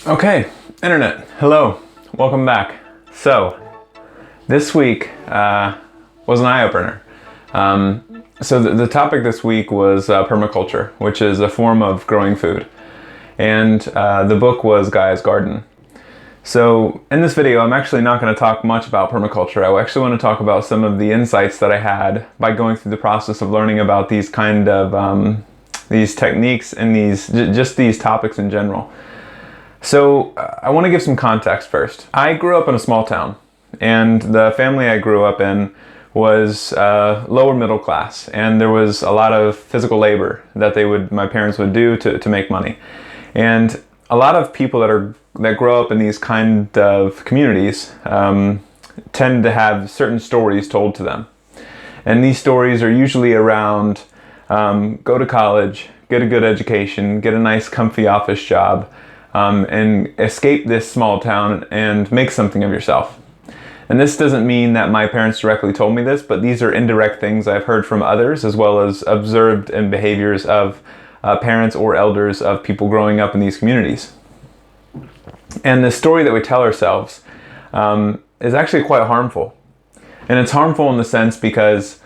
Okay, internet, hello, welcome back. So, this week was an eye-opener. So the topic this week was permaculture, which is a form of growing food. And the book was Gaia's Garden. So in this video, I'm actually not going to talk much about permaculture. I actually want to talk about some of the insights that I had by going through the process of learning about these kind of these techniques and just these topics in general. So I want to give some context first. I grew up in a small town, and the family I grew up in was lower middle class, and there was a lot of physical labor that my parents would do to make money. And a lot of people that grow up in these kind of communities tend to have certain stories told to them. And these stories are usually around go to college, get a good education, get a nice comfy office job, and escape this small town and make something of yourself. And this doesn't mean that my parents directly told me this, but these are indirect things I've heard from others, as well as observed in behaviors of parents or elders of people growing up in these communities. And the story that we tell ourselves is actually quite harmful. And it's harmful in the sense because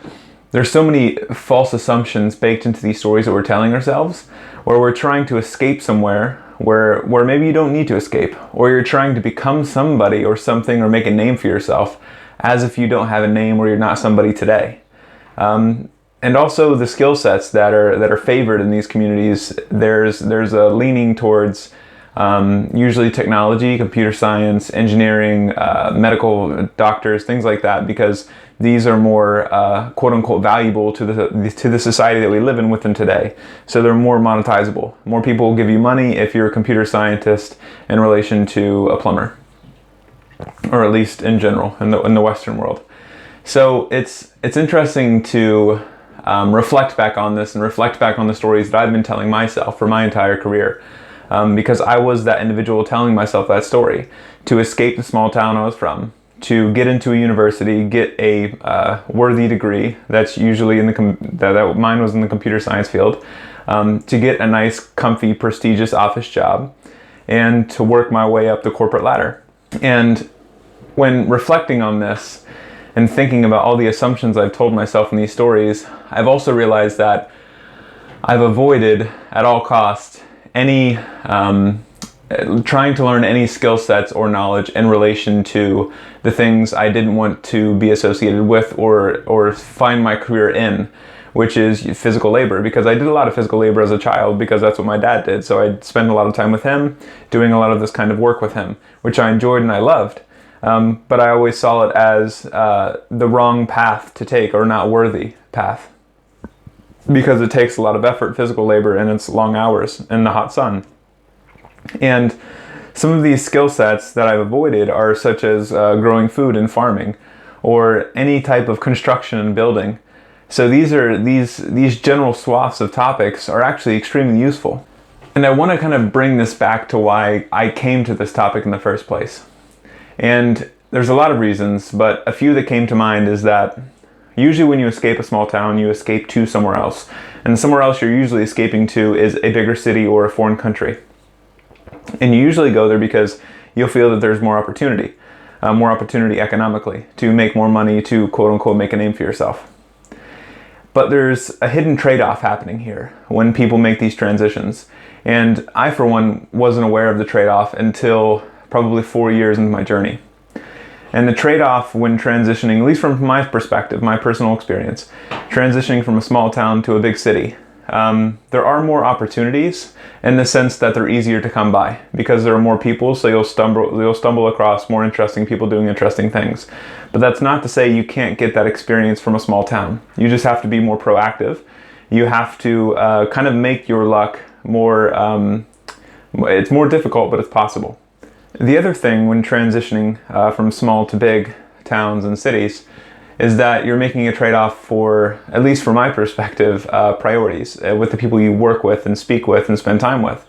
there's so many false assumptions baked into these stories that we're telling ourselves, where we're trying to escape somewhere where maybe you don't need to escape, or you're trying to become somebody or something or make a name for yourself as if you don't have a name or you're not somebody today. And also the skill sets that are favored in these communities, there's a leaning towards usually technology, computer science, engineering, medical doctors, things like that, because these are more quote unquote valuable to the society that we live in within today. So they're more monetizable. More people will give you money if you're a computer scientist in relation to a plumber, or at least in general in the Western world. So it's interesting to reflect back on this and reflect back on the stories that I've been telling myself for my entire career. Because I was that individual telling myself that story to escape the small town I was from, to get into a university, get a worthy degree. That's usually mine was in the computer science field. To get a nice, comfy, prestigious office job, and to work my way up the corporate ladder. And when reflecting on this and thinking about all the assumptions I've told myself in these stories, I've also realized that I've avoided at all costs any trying to learn any skill sets or knowledge in relation to the things I didn't want to be associated with or find my career in, which is physical labor, because I did a lot of physical labor as a child because that's what my dad did. So I'd spend a lot of time with him, doing a lot of this kind of work with him, which I enjoyed and I loved. But I always saw it as the wrong path to take, or not worthy path, because it takes a lot of effort, physical labor, and it's long hours in the hot sun. And some of these skill sets that I've avoided are such as growing food and farming, or any type of construction and building. So these general swaths of topics are actually extremely useful. And I want to kind of bring this back to why I came to this topic in the first place. And there's a lot of reasons, but a few that came to mind is that usually when you escape a small town, you escape to somewhere else. And somewhere else you're usually escaping to is a bigger city or a foreign country. And you usually go there because you'll feel that there's more opportunity economically, to make more money, to quote unquote make a name for yourself. But there's a hidden trade-off happening here when people make these transitions. And I, for one, wasn't aware of the trade-off until probably 4 years into my journey. And the trade-off when transitioning, at least from my perspective, my personal experience, transitioning from a small town to a big city, there are more opportunities in the sense that they're easier to come by because there are more people, so you'll stumble across more interesting people doing interesting things. But that's not to say you can't get that experience from a small town. You just have to be more proactive. You have to kind of make your luck more, it's more difficult, but it's possible. The other thing when transitioning from small to big towns and cities is that you're making a trade-off for, at least from my perspective, priorities with the people you work with and speak with and spend time with.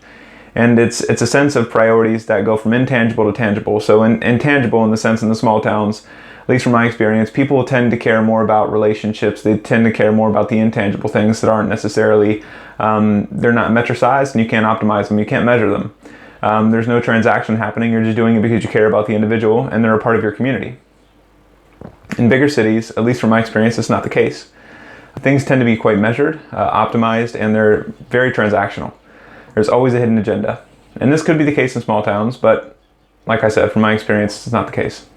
And it's a sense of priorities that go from intangible to tangible. So intangible in the sense in the small towns, at least from my experience, people tend to care more about relationships. They tend to care more about the intangible things that aren't necessarily, they're not metricized and you can't optimize them, you can't measure them. There's no transaction happening. You're just doing it because you care about the individual and they're a part of your community. In bigger cities, at least from my experience, it's not the case. Things tend to be quite measured, optimized, and they're very transactional. There's always a hidden agenda. And this could be the case in small towns, but like I said, from my experience, it's not the case.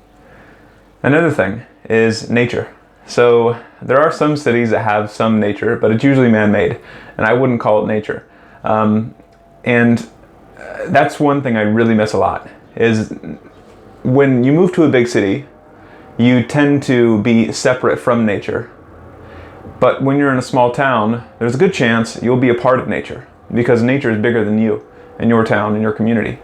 Another thing is nature. So there are some cities that have some nature, but it's usually man-made, and I wouldn't call it nature. And that's one thing I really miss a lot, is when you move to a big city, you tend to be separate from nature. But when you're in a small town, there's a good chance you'll be a part of nature, because nature is bigger than you and your town and your community.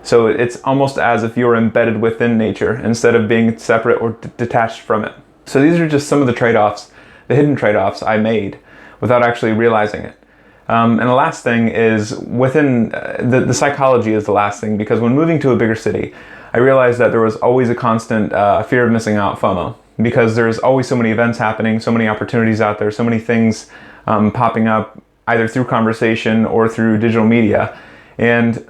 So it's almost as if you're embedded within nature instead of being separate or detached from it. So these are just some of the trade-offs, the hidden trade-offs I made without actually realizing it. And the last thing is within the psychology is the last thing, because when moving to a bigger city, I realized that there was always a constant fear of missing out, FOMO, because there's always so many events happening, so many opportunities out there, so many things popping up either through conversation or through digital media. And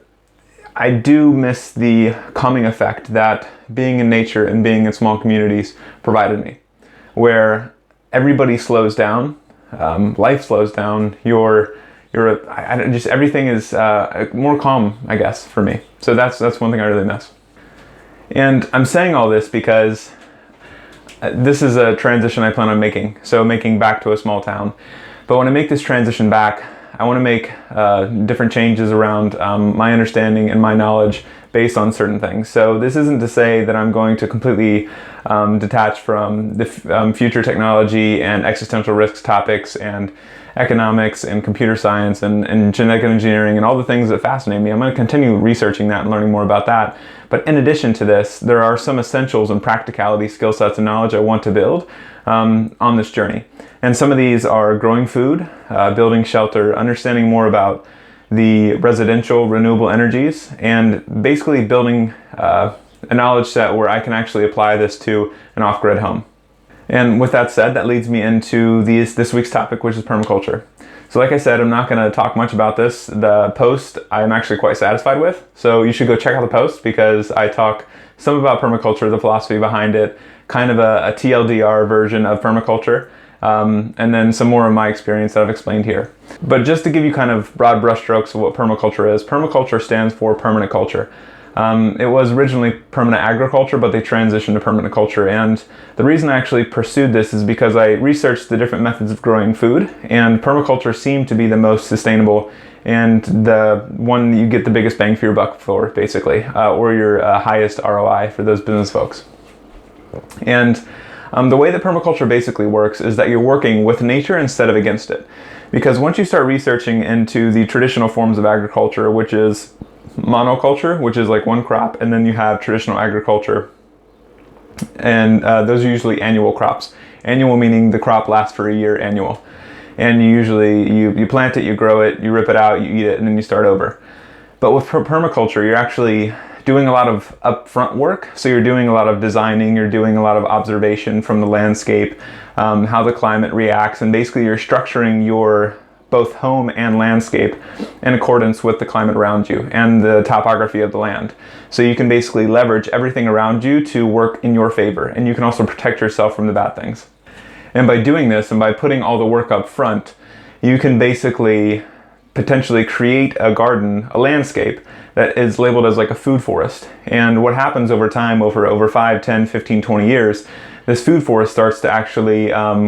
I do miss the calming effect that being in nature and being in small communities provided me, where everybody slows down, life slows down, just everything is more calm, I guess, for me. So that's one thing I really miss. And I'm saying all this because this is a transition I plan on making, so making back to a small town. But when I make this transition back, I want to make different changes around my understanding and my knowledge based on certain things. So this isn't to say that I'm going to completely detach from the future technology and existential risks topics and economics and computer science and genetic engineering and all the things that fascinate me. I'm going to continue researching that and learning more about that. But in addition to this, there are some essentials and practicality, skill sets, and knowledge I want to build on this journey. And some of these are growing food, building shelter, understanding more about the residential renewable energies, and basically building a knowledge set where I can actually apply this to an off-grid home. And with that said, that leads me into this week's topic, which is permaculture. So like I said, I'm not going to talk much about this. The post I'm actually quite satisfied with. So you should go check out the post, because I talk some about permaculture, the philosophy behind it, kind of a TLDR version of permaculture, and then some more of my experience that I've explained here. But just to give you kind of broad brushstrokes of what permaculture is, permaculture stands for permanent culture. It was originally permanent agriculture, but they transitioned to permanent culture. And the reason I actually pursued this is because I researched the different methods of growing food, and permaculture seemed to be the most sustainable and the one you get the biggest bang for your buck for, basically, or your highest ROI for those business folks. And the way that permaculture basically works is that you're working with nature instead of against it. Because once you start researching into the traditional forms of agriculture, which is monoculture, which is like one crop, and then you have traditional agriculture, and those are usually annual crops. Annual meaning the crop lasts for a year, annual. And you usually, you plant it, you grow it, you rip it out, you eat it, and then you start over. But with permaculture, you're actually doing a lot of upfront work. So you're doing a lot of designing, you're doing a lot of observation from the landscape, how the climate reacts, and basically you're structuring your both home and landscape in accordance with the climate around you and the topography of the land. So you can basically leverage everything around you to work in your favor, and you can also protect yourself from the bad things. And by doing this, and by putting all the work up front, you can basically potentially create a garden, a landscape that is labeled as like a food forest. And what happens over time, over 5, 10, 15, 20 years, this food forest starts to actually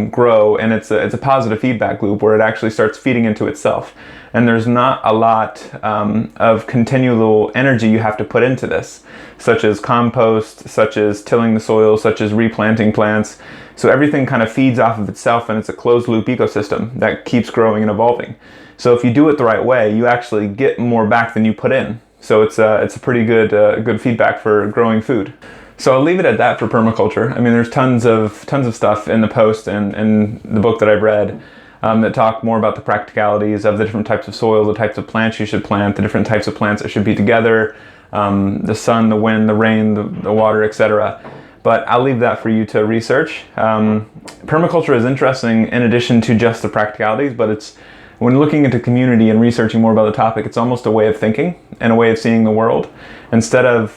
grow, and it's a positive feedback loop where it actually starts feeding into itself. And there's not a lot of continual energy you have to put into this, such as compost, such as tilling the soil, such as replanting plants. So everything kind of feeds off of itself, and it's a closed loop ecosystem that keeps growing and evolving. So if you do it the right way, you actually get more back than you put in. So it's a pretty good feedback for growing food. So I'll leave it at that for permaculture. I mean, there's tons of stuff in the post and in the book that I've read that talk more about the practicalities of the different types of soil, the types of plants you should plant, the different types of plants that should be together, the sun, the wind, the rain, the water, etc. But I'll leave that for you to research. Permaculture is interesting in addition to just the practicalities, but it's When looking into community and researching more about the topic, it's almost a way of thinking and a way of seeing the world instead of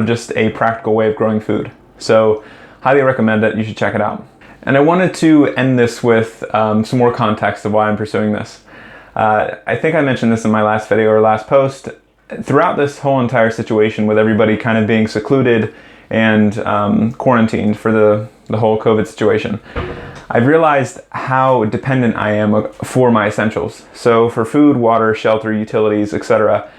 just a practical way of growing food. So highly recommend it. You should check it out. And I wanted to end this with some more context of why I'm pursuing this. I think I mentioned this in my last video or last post. Throughout this whole entire situation with everybody kind of being secluded and quarantined for the whole COVID situation, I've realized how dependent I am for my essentials. So for food, water, shelter, utilities, etc.,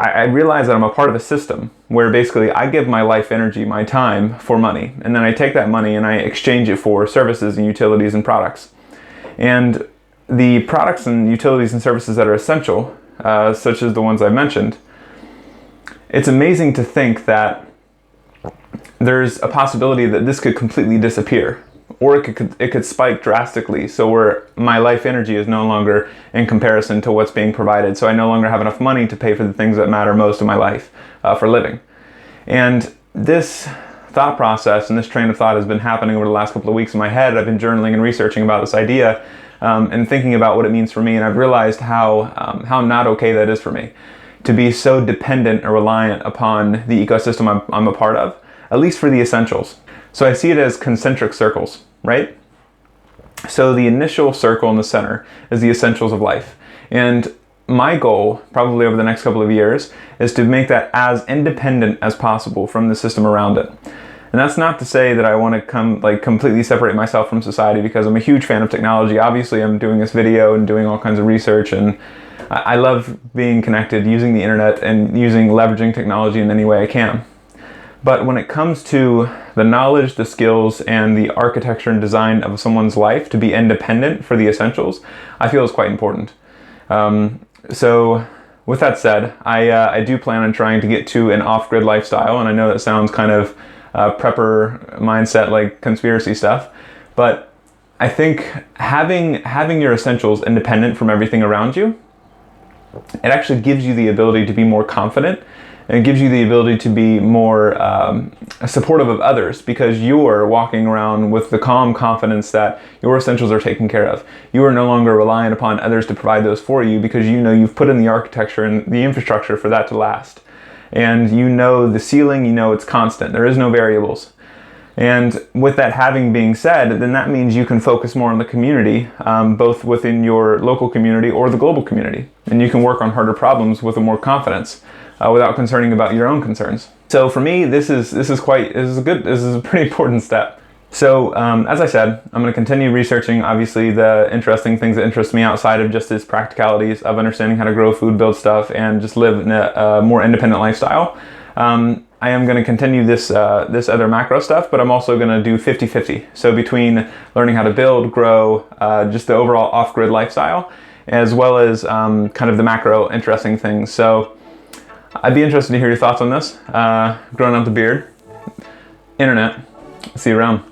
I realize that I'm a part of a system where basically I give my life energy, my time for money, and then I take that money and I exchange it for services and utilities and products. And the products and utilities and services that are essential, such as the ones I mentioned, it's amazing to think that there's a possibility that this could completely disappear, or it could spike drastically, so where my life energy is no longer in comparison to what's being provided, so I no longer have enough money to pay for the things that matter most in my life for living. And this thought process and this train of thought has been happening over the last couple of weeks in my head. I've been journaling and researching about this idea and thinking about what it means for me, and I've realized how not okay that is for me, to be so dependent or reliant upon the ecosystem I'm a part of, at least for the essentials. So I see it as concentric circles, right? So the initial circle in the center is the essentials of life. And my goal, probably over the next couple of years, is to make that as independent as possible from the system around it. And that's not to say that I want to completely separate myself from society, because I'm a huge fan of technology. Obviously, I'm doing this video and doing all kinds of research, and I love being connected, using the internet and leveraging technology in any way I can. But when it comes to the knowledge, the skills, and the architecture and design of someone's life to be independent for the essentials, I feel is quite important. So with that said, I do plan on trying to get to an off-grid lifestyle, and I know that sounds kind of prepper mindset, like conspiracy stuff, but I think having your essentials independent from everything around you, it actually gives you the ability to be more confident. And it gives you the ability to be more supportive of others, because you're walking around with the calm confidence that your essentials are taken care of. You are no longer reliant upon others to provide those for you, because you know you've put in the architecture and the infrastructure for that to last. And you know the ceiling, you know it's constant. There is no variables. And with that having being said, then that means you can focus more on the community, both within your local community or the global community. And you can work on harder problems with more confidence. Without concerning about your own concerns. So for me, this is a pretty important step. So as I said, I'm going to continue researching, obviously, the interesting things that interest me outside of just its practicalities of understanding how to grow food, build stuff, and just live in a more independent lifestyle. I am going to continue this other macro stuff, but I'm also going to do 50-50. So between learning how to build, grow, just the overall off-grid lifestyle, as well as kind of the macro interesting things. So I'd be interested to hear your thoughts on this. Growing out the beard, internet. See you around.